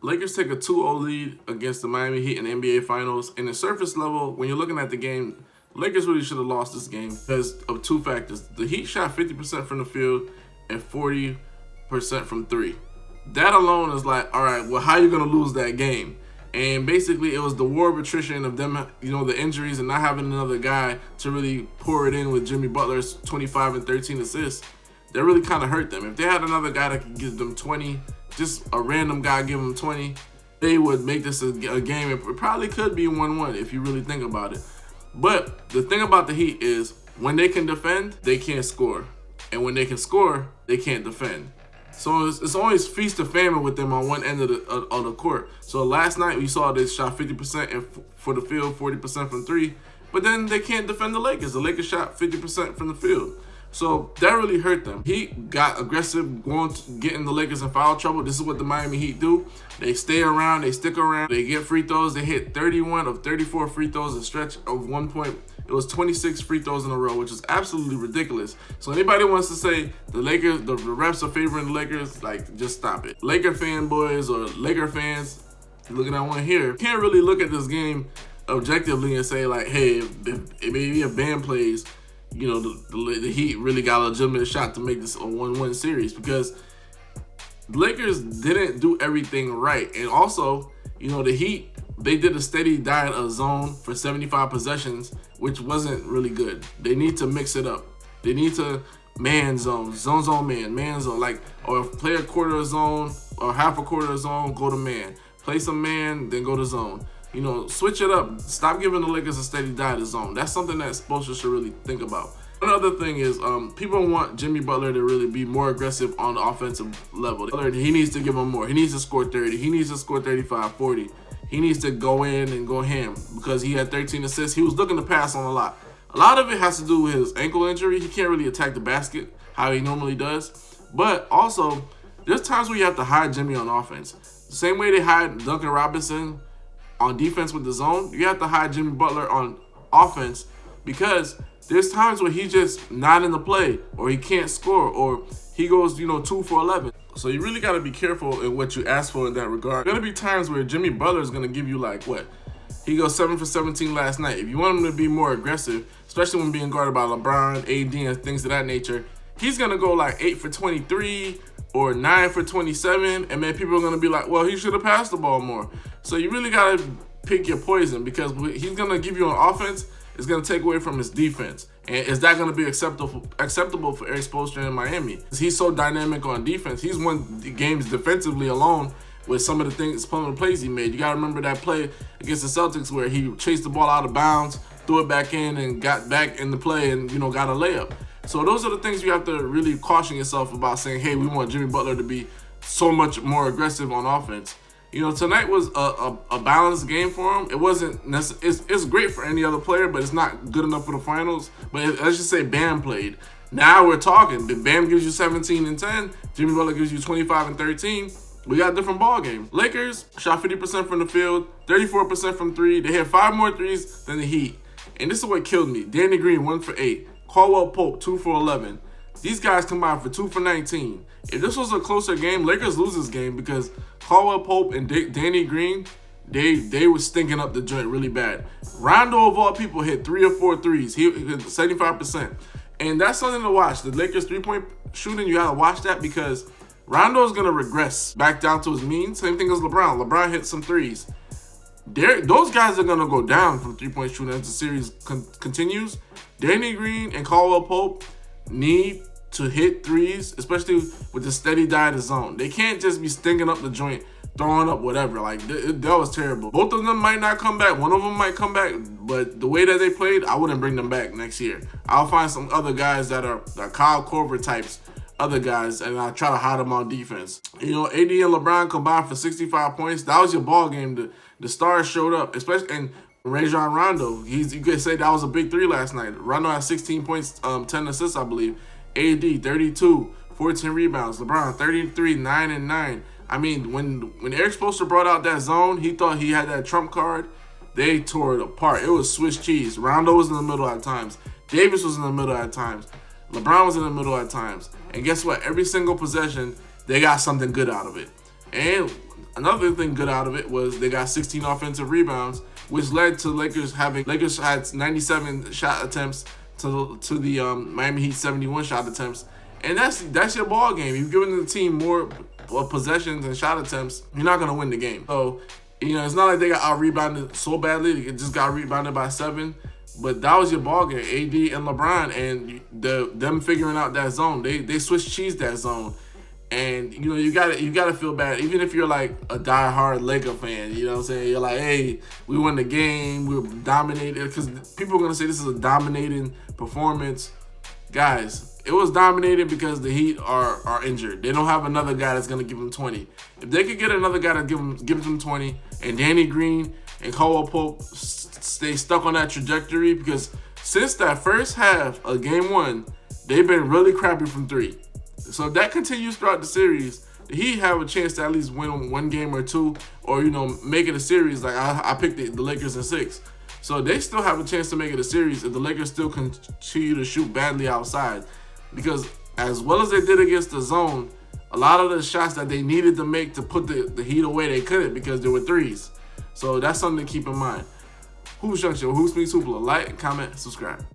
Lakers take a 2-0 lead against the Miami Heat in the NBA Finals. And the surface level, when you're looking at the game, Lakers really should have lost this game because of two factors. The Heat shot 50% from the field and 40% from three. That alone is like, all right, well, how are you going to lose that game? And basically, it was the war of attrition of them, the injuries and not having another guy to really pour it in with Jimmy Butler's 25 and 13 assists. That really kind of hurt them. If they had another guy that could give them 20, just a random guy give them 20, they would make this a game. It probably could be 1-1 if you really think about it. But the thing about the Heat is when they can defend, they can't score. And when they can score, they can't defend. So it's always feast or famine with them on one end of the court. So last night we saw they shot 50% and for the field, 40% from three. But then they can't defend the Lakers. The Lakers shot 50% from the field. So that really hurt them. Heat got aggressive, getting the Lakers in foul trouble. This is what the Miami Heat do. They stay around, they stick around, they get free throws. They hit 31 of 34 free throws, a stretch of 1 point. It was 26 free throws in a row, which is absolutely ridiculous. So anybody wants to say the Lakers, the refs are favoring the Lakers, like, just stop it. Laker fanboys or Laker fans looking at one here can't really look at this game objectively and say like, hey, if maybe a band plays, the Heat really got a legitimate shot to make this a 1-1 series, because the Lakers didn't do everything right. And also, the Heat, they did a steady diet of zone for 75 possessions, which wasn't really good. They need to mix it up. They need to man zone, zone, man zone, or play a quarter of zone or half a quarter of zone, go to man. Play some man, then go to zone. Switch it up. Stop giving the Lakers a steady diet of zone. That's something that Spoelstra should really think about. Another thing is, people want Jimmy Butler to really be more aggressive on the offensive level. He needs to give them more. He needs to score 30. He needs to score 35, 40. He needs to go in and go ham because he had 13 assists. He was looking to pass on a lot. A lot of it has to do with his ankle injury. He can't really attack the basket how he normally does. But also, there's times where you have to hide Jimmy on offense. The same way they hide Duncan Robinson on defense with the zone, you have to hide Jimmy Butler on offense, because there's times where he's just not in the play, or he can't score, or he goes, 2 for 11. So you really got to be careful in what you ask for in that regard. There's going to be times where Jimmy Butler is going to give you he goes 7 for 17 last night. If you want him to be more aggressive, especially when being guarded by LeBron, AD, and things of that nature, he's going to go 8 for 23 or 9 for 27, and then people are going to be like, well, he should have passed the ball more. So you really got to pick your poison, because he's going to give you an offense, it's going to take away from his defense. And is that going to be acceptable for Eric Spoelstra in Miami? He's so dynamic on defense. He's won games defensively alone with some of the plays he made. You got to remember that play against the Celtics where he chased the ball out of bounds, threw it back in, and got back in the play and, got a layup. So those are the things you have to really caution yourself about, saying, hey, we want Jimmy Butler to be so much more aggressive on offense. Tonight was a balanced game for him. It wasn't necessarily, it's great for any other player, but it's not good enough for the finals. But let's just say Bam played. Now we're talking. Bam gives you 17 and 10. Jimmy Butler gives you 25 and 13. We got a different ball game. Lakers shot 50% from the field, 34% from three. They hit 5 more threes than the Heat. And this is what killed me. Danny Green, 1 for 8. Caldwell Pope, 2 for 11. These guys combined for 2 for 19. If this was a closer game, Lakers lose this game, because Caldwell Pope and Danny Green, they were stinking up the joint really bad. Rondo, of all people, hit 3 or 4 threes. He hit 75%. And that's something to watch. The Lakers 3-point shooting, you got to watch that, because Rondo is going to regress back down to his mean. Same thing as LeBron. LeBron hit some threes. Those guys are going to go down from 3-point shooting as the series continues. Danny Green and Caldwell Pope need to hit threes, especially with the steady diet of zone. They can't just be stinking up the joint, throwing up whatever. That was terrible. Both of them might not come back. One of them might come back, but the way that they played, I wouldn't bring them back next year. I'll find some other guys that are Kyle Korver types, other guys, and I try to hide them on defense. AD and LeBron combined for 65 points. That was your ball game. The stars showed up, especially, and Rajon Rondo. You could say that was a big 3 last night. Rondo had 16 points, 10 assists, I believe. AD 32, 14 rebounds. LeBron 33, 9 and 9. I mean, when Eric Spoelstra brought out that zone, he thought he had that trump card. They tore it apart. It was Swiss cheese. Rondo was in the middle at times. Davis was in the middle at times. LeBron was in the middle at times. And guess what? Every single possession, they got something good out of it. And another thing good out of it was they got 16 offensive rebounds, which led to Lakers had 97 shot attempts to the Miami Heat 71 shot attempts. And that's your ball game. You've given the team more possessions and shot attempts, you're not gonna win the game. So, it's not like they got out rebounded so badly. They just got rebounded by 7. But that was your ball game, AD and LeBron, and them figuring out that zone. They switch cheese that zone, and you gotta feel bad, even if you're like a diehard Laker fan. You know what I'm saying? You're like, hey, we won the game, we were dominated, because people are gonna say this is a dominating performance. Guys, it was dominated because the Heat are injured. They don't have another guy that's gonna give them 20. If they could get another guy to give them 20, and Danny Green and Caldwell Pope stay stuck on that trajectory, because since that first half of game 1, they've been really crappy from 3. So if that continues throughout the series, the Heat have a chance to at least win 1 game or 2, or make it a series. Like I picked the Lakers in 6. So they still have a chance to make it a series if the Lakers still continue to shoot badly outside. Because as well as they did against the zone, a lot of the shots that they needed to make to put the Heat away, they couldn't because there were 3s. So that's something to keep in mind. Hoops Junction, Hoops meets Hoopla. Like, comment, subscribe.